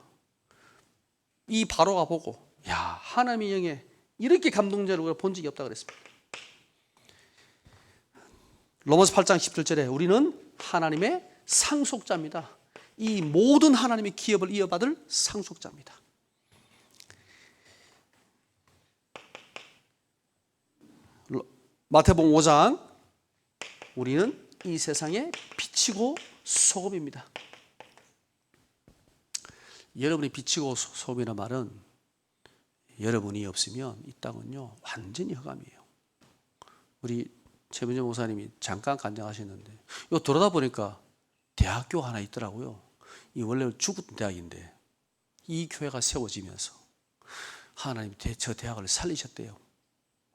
이 바로가 보고 야, 하나님의 영에 이렇게 감동적으로 우리가 본 적이 없다 그랬습니다. 로마서 8장 17절에 우리는 하나님의 상속자입니다. 이 모든 하나님의 기업을 이어받을 상속자입니다. 마태복음 5장 우리는 이 세상의 빛이고 소금입니다. 여러분이 빛이고 소금이라는 말은 여러분이 없으면 이 땅은요 완전히 흑암이에요. 우리 최민정 목사님이 잠깐 간증하셨는데 이거 돌아다 보니까 대학교 하나 있더라고요. 이 원래 죽었던 대학인데 이 교회가 세워지면서 하나님이 저 대학을 살리셨대요.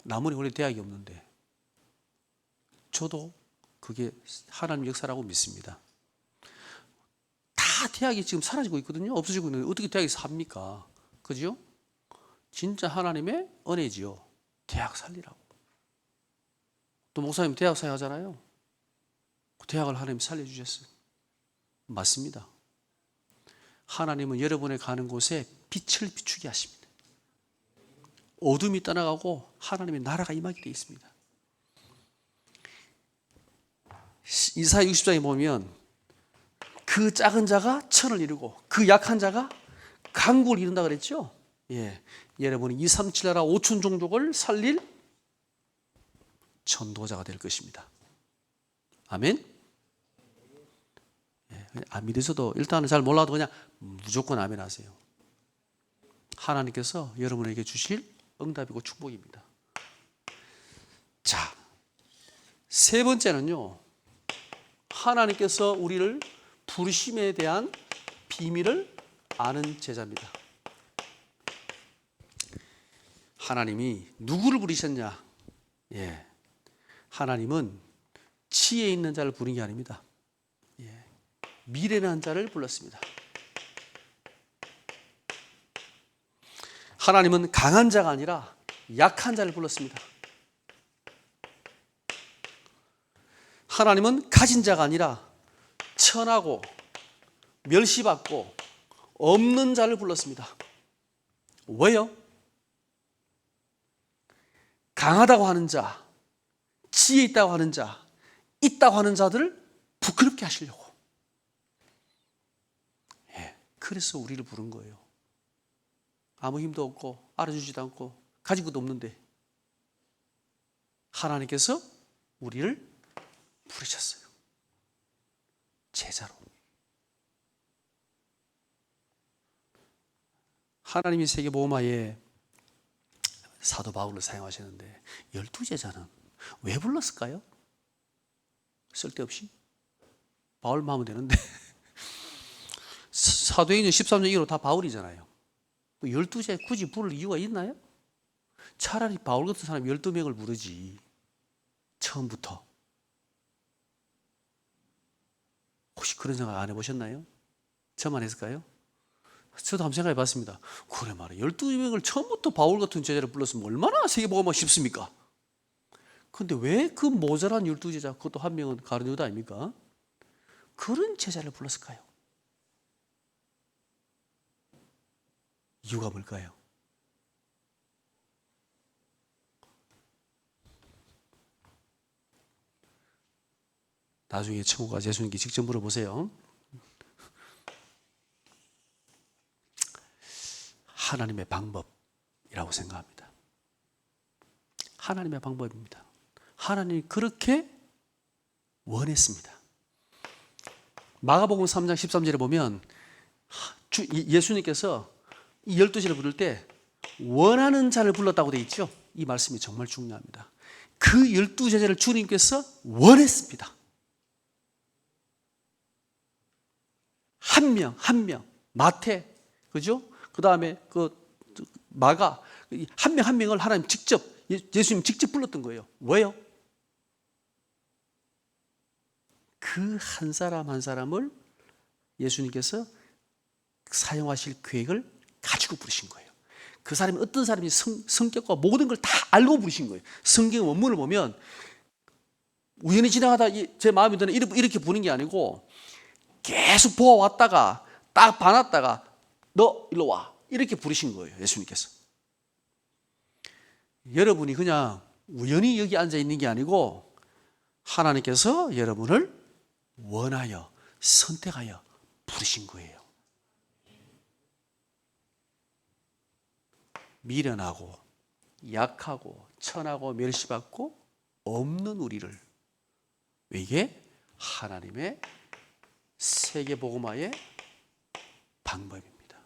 나무리 원래 대학이 없는데 저도 그게 하나님 역사라고 믿습니다. 다 대학이 지금 사라지고 있거든요. 없어지고 있는데 어떻게 대학이 삽니까? 그죠? 진짜 하나님의 은혜지요. 대학 살리라고. 또 목사님 대학 사역하잖아요. 대학을 하나님 살려주셨어요. 맞습니다. 하나님은 여러분의 가는 곳에 빛을 비추게 하십니다. 어둠이 떠나가고 하나님의 나라가 임하게 되어 있습니다. 이사야 60장에 보면 그 작은 자가 천을 이루고 그 약한 자가 강국을 이룬다 그랬죠. 예, 여러분이 2, 3, 7 나라 5천 종족을 살릴 전도자가 될 것입니다. 아멘. 예, 안 믿으셔도 일단은 잘 몰라도 그냥 무조건 아멘 하세요. 하나님께서 여러분에게 주실 응답이고 축복입니다. 자, 세 번째는요. 하나님께서 우리를 부르심에 대한 비밀을 아는 제자입니다. 하나님이 누구를 부르셨냐? 예, 하나님은 지혜 있는 자를 부른 게 아닙니다. 예, 미련한 자를 불렀습니다. 하나님은 강한 자가 아니라 약한 자를 불렀습니다. 하나님은 가진 자가 아니라 천하고 멸시받고 없는 자를 불렀습니다. 왜요? 강하다고 하는 자, 지혜 있다고 하는 자, 있다고 하는 자들을 부끄럽게 하시려고. 예, 그래서 우리를 부른 거예요. 아무 힘도 없고 알아주지도 않고 가진 것도 없는데 하나님께서 우리를 부르셨어요. 제자로. 하나님이 세계복음화에 사도 바울을 사용하시는데 12제자는 왜 불렀을까요? 쓸데없이 바울만 하면 되는데 사도행전 13장 이후로 다 바울이잖아요. 12제 굳이 부를 이유가 있나요? 차라리 바울 같은 사람 12명을 부르지. 처음부터. 혹시 그런 생각 안 해보셨나요? 저만 했을까요? 저도 한번 생각해 봤습니다. 그래 말이에요. 12명을 처음부터 바울 같은 제자를 불렀으면 얼마나 세계복음화 쉽습니까? 근데 왜 그 모자란 12제자, 그것도 한 명은 가룟 유다 아닙니까? 그런 제자를 불렀을까요? 이유가 뭘까요? 나중에 친구가 예수님께 직접 물어보세요. 하나님의 방법이라고 생각합니다. 하나님의 방법입니다. 하나님이 그렇게 원했습니다. 마가복음 3장 13절에 보면 예수님께서 이 12시를 부를 때 원하는 자를 불렀다고 되어 있죠. 이 말씀이 정말 중요합니다. 그 12제자를 주님께서 원했습니다. 한 명, 한 명. 마태, 그죠? 그 다음에 마가, 한 명 한 명을 하나님 직접, 예수님 직접 불렀던 거예요. 왜요? 그 한 사람 한 사람을 예수님께서 사용하실 계획을 가지고 부르신 거예요. 그 사람이 어떤 사람인지 성격과 모든 걸 다 알고 부르신 거예요. 성경 원문을 보면 우연히 지나가다 제 마음이 드는 이렇게 부르는 게 아니고 계속 보아왔다가 딱 봐놨다가 너 일로 와 이렇게 부르신 거예요. 예수님께서. 여러분이 그냥 우연히 여기 앉아 있는 게 아니고 하나님께서 여러분을 원하여 선택하여 부르신 거예요. 미련하고 약하고 천하고 멸시받고 없는 우리를 이게 하나님의 세계복음화의 방법입니다.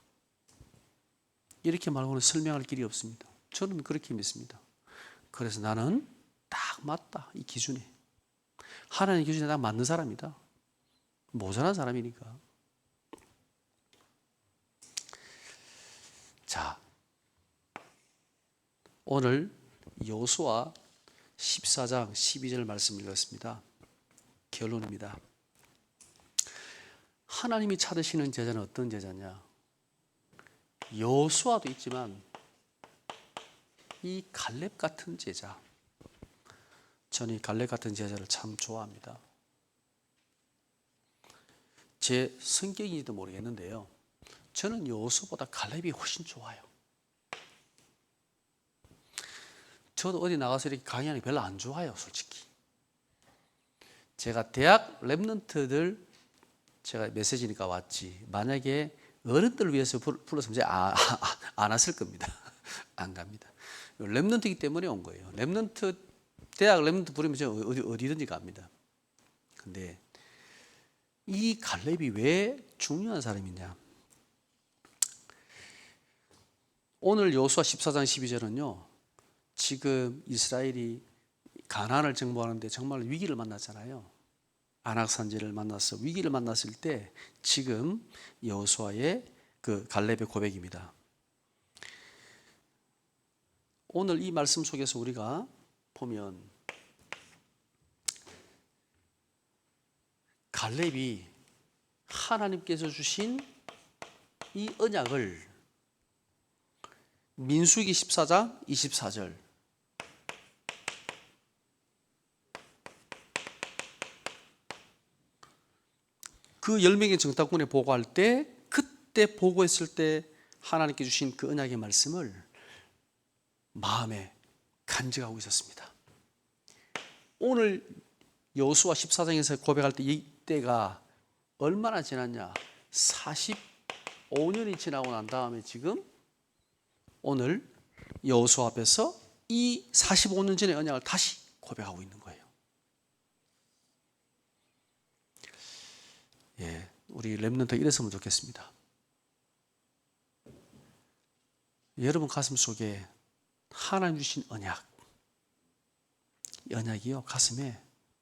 이렇게 말고는 설명할 길이 없습니다. 저는 그렇게 믿습니다. 그래서 나는 딱 맞다 이 기준에 하나님 기준에 딱 맞는 사람이다. 모자란 사람이니까. 자, 오늘 여호수아 14장 12절 말씀 읽었습니다. 결론입니다. 하나님이 찾으시는 제자는 어떤 제자냐? 여호수아도 있지만 이 갈렙 같은 제자. 저는 이 갈렙 같은 제자를 참 좋아합니다. 제 성격인지도 모르겠는데요. 저는 여호수아보다 갈렙이 훨씬 좋아요. 저도 어디 나가서 이렇게 강의하는 게 별로 안 좋아요, 솔직히. 제가 대학 랩런트들 제가 메시지니까 왔지. 만약에 어른들을 위해서 불렀으면 제가 안 왔을 겁니다. 안 갑니다. 랩런트이기 때문에 온 거예요. 랩런트 대학 랩런트 부르면 제가 어디든지 갑니다. 근데 이 갈렙이 왜 중요한 사람이냐? 오늘 여호수아 14장 12절은요. 지금 이스라엘이 가나안을 정복하는데 정말 위기를 만났잖아요. 안악산지를 만나서 위기를 만났을 때 지금 여호수아의 그 갈렙의 고백입니다. 오늘 이 말씀 속에서 우리가 보면 갈렙이 하나님께서 주신 이 언약을 민수기 14장 24절 그 10명의 정탐꾼에 보고할 때 그때 보고했을 때 하나님께 주신 그 언약의 말씀을 마음에 간직하고 있었습니다. 오늘 여호수아 14장에서 고백할 때 이때가 얼마나 지났냐? 45년이 지나고 난 다음에 지금 오늘 여호수아 앞에서 이 45년 전의 언약을 다시 고백하고 있는 거예요. 예, 우리 렘넌트 이랬으면 좋겠습니다. 여러분 가슴 속에 하나님 주신 언약, 이 언약이요 가슴에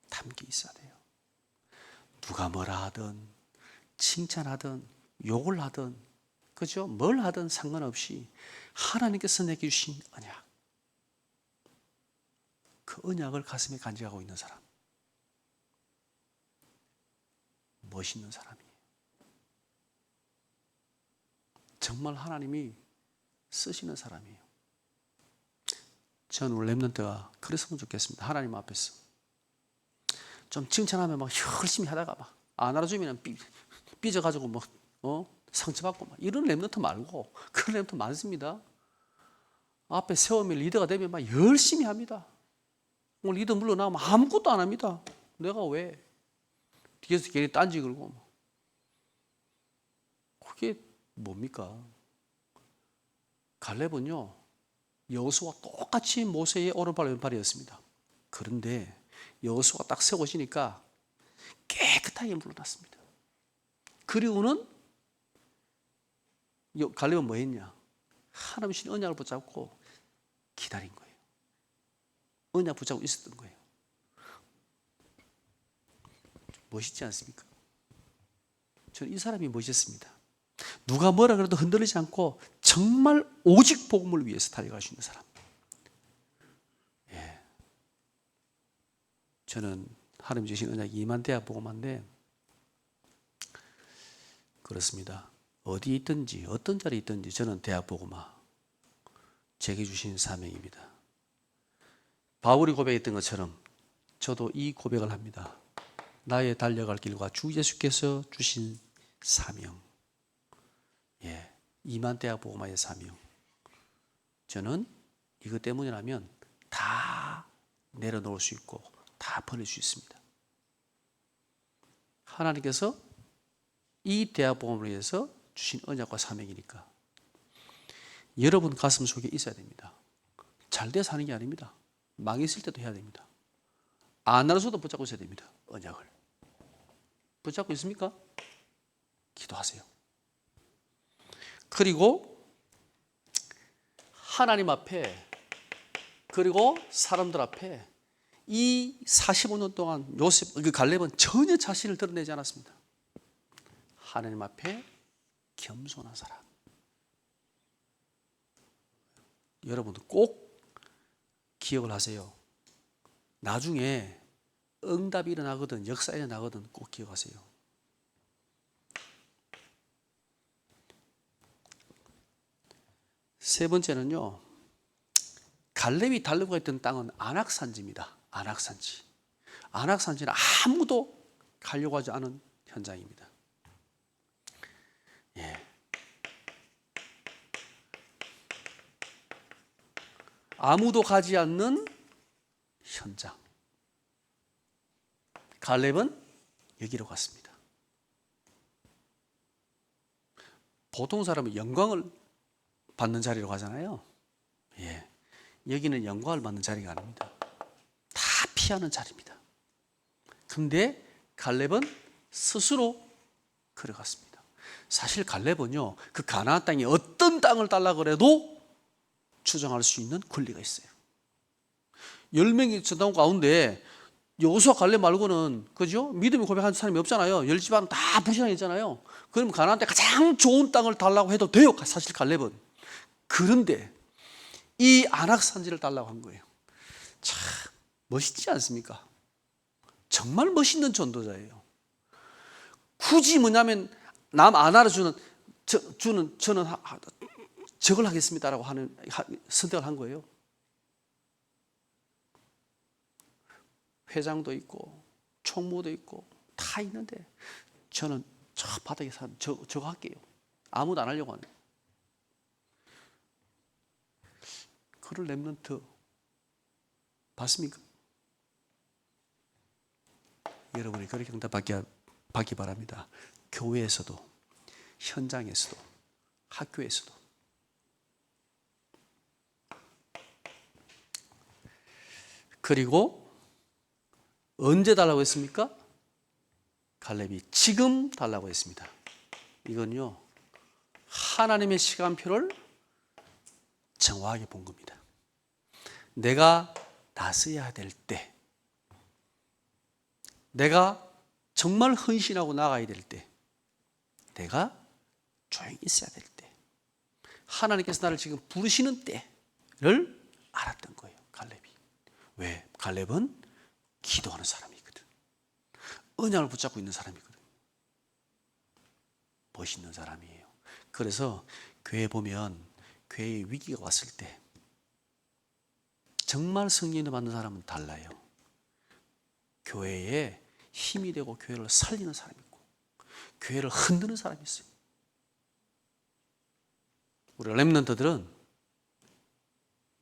담겨 있어야 돼요. 누가 뭐라 하든 칭찬하든 욕을 하든 그죠? 뭘 하든 상관없이 하나님께서 내게 주신 언약, 그 언약을 가슴에 간직하고 있는 사람, 멋있는 사람이에요. 정말 하나님이 쓰시는 사람이에요. 전 우리 렘넌트가 그랬으면 좋겠습니다. 하나님 앞에서 좀 칭찬하면 막 열심히 하다가 막 안 알아주면 삐져가지고 뭐 상처받고 막 이런 랩런트 말고 그런 랩런트 많습니다. 앞에 세우면 리더가 되면 막 열심히 합니다. 오늘 리더 물러나면 아무것도 안 합니다. 내가 왜 뒤에서 괜히 딴지 걸고 그게 뭡니까? 갈렙은요 여호수아와 똑같이 모세의 오른발 왼팔이었습니다. 그런데 여호수아가 딱 세워지니까 깨끗하게 물러났습니다. 그 이유는 갈렙은 뭐 했냐? 하나님 신 언약을 붙잡고 기다린 거예요. 언약 붙잡고 있었던 거예요. 멋있지 않습니까? 저는 이 사람이 멋있습니다. 누가 뭐라 그래도 흔들리지 않고 정말 오직 복음을 위해서 달려갈 수 있는 사람. 예. 저는 하나님 주신 언약 2만 대학 복음화인데 그렇습니다. 어디 있든지 어떤 자리에 있든지 저는 대학 복음화 제게 주신 사명입니다. 바울이 고백했던 것처럼 저도 이 고백을 합니다. 나의 달려갈 길과 주 예수께서 주신 사명. 예, 2만 대학 복음화의 사명. 저는 이것 때문이라면 다 내려놓을 수 있고 다 버릴 수 있습니다. 하나님께서 이 대학 복음을 위해서 주신 언약과 사명이니까 여러분 가슴 속에 있어야 됩니다. 잘 돼서 하는 게 아닙니다. 망했을 때도 해야 됩니다. 안 알아서도 붙잡고 있어야 됩니다. 언약을. 붙잡고 있습니까? 기도하세요. 그리고 하나님 앞에 그리고 사람들 앞에 이 45년 동안 갈렙은 전혀 자신을 드러내지 않았습니다. 하나님 앞에 겸손한 사람. 여러분도 꼭 기억을 하세요. 나중에 응답이 일어나거든 역사 일어나거든 꼭 기억하세요. 세 번째는요. 갈렙이 달려고 했던 땅은 안악산지입니다. 안악산지. 안악산지는 아무도 가려고 하지 않은 현장입니다. 예. 아무도 가지 않는 현장. 갈렙은 여기로 갔습니다. 보통 사람은 영광을 받는 자리로 가잖아요. 예. 여기는 영광을 받는 자리가 아닙니다. 다 피하는 자리입니다. 근데 갈렙은 스스로 걸어갔습니다. 사실 갈렙은요, 그 가나안 땅에 어떤 땅을 달라고 그래도 추정할 수 있는 권리가 있어요. 10명이 전당 가운데 여호수아 갈렙 말고는 그죠? 믿음이 고백한 사람이 없잖아요. 10집안은 다 불신앙이잖아요. 그럼 가나안 땅 가장 좋은 땅을 달라고 해도 돼요. 사실 갈렙은. 그런데 이 안악산지를 달라고 한 거예요. 참 멋있지 않습니까? 정말 멋있는 전도자예요. 굳이 뭐냐면 남 안 알아주는 저는 저걸 하겠습니다라고 하는 선택을 한 거예요. 회장도 있고 총무도 있고 다 있는데 저는 저 바닥에 저거 할게요. 아무도 안 하려고 하는. 그를 렘넌트 봤습니까? 여러분이 그렇게 응답받기 바랍니다. 교회에서도 현장에서도 학교에서도. 그리고 언제 달라고 했습니까? 갈렙이 지금 달라고 했습니다. 이건요 하나님의 시간표를 정확하게 본 겁니다. 내가 나서야 될 때, 내가 정말 헌신하고 나가야 될 때, 내가 조용히 있어야 될 때, 하나님께서 나를 지금 부르시는 때를 알았던 거예요. 갈렙이. 왜? 갈렙은 기도하는 사람이거든. 언약을 붙잡고 있는 사람이거든. 멋있는 사람이에요. 그래서 교회 보면 교회에 위기가 왔을 때 정말 승리를 받는 사람은 달라요. 교회에 힘이 되고 교회를 살리는 사람이 있고 교회를 흔드는 사람이 있어요. 우리 렘넌트들은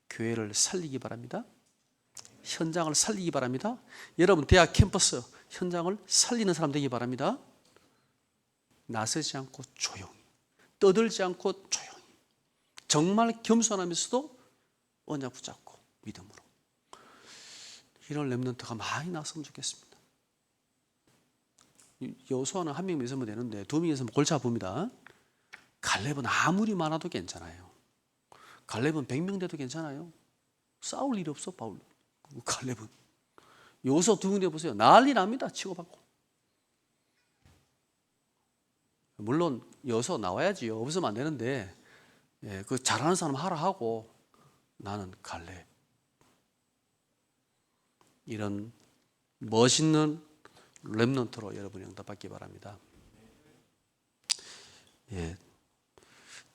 교회를 살리기 바랍니다. 현장을 살리기 바랍니다. 여러분 대학 캠퍼스 현장을 살리는 사람 되기 바랍니다. 나서지 않고 조용히, 떠들지 않고 조용히, 정말 겸손하면서도 언약 붙잡고 믿음으로, 이런 렘넌트가 많이 나왔으면 좋겠습니다. 여호수아는 한 명이 있으면 되는데 두 명이 있으면 골치 아픕니다. 갈렙은 아무리 많아도 괜찮아요. 갈렙은 100명 돼도 괜찮아요. 싸울 일이 없어. 바울 갈렙은. 여호수아 두 군데 보세요. 난리 납니다. 치고받고. 물론 여호수아 나와야지요. 없으면 안 되는데, 그 잘하는 사람 하라 하고 나는 갈렙. 이런 멋있는 렘넌트로 여러분이 응답받기 바랍니다.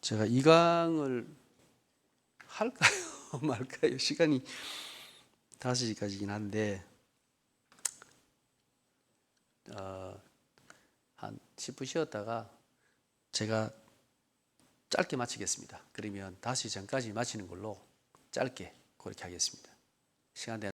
제가 이 강을 할까요? 말까요? 시간이 5시까지긴 한데 한 10분 쉬었다가 제가 짧게 마치겠습니다. 그러면 5시 전까지 마치는 걸로 짧게 그렇게 하겠습니다. 시간 되는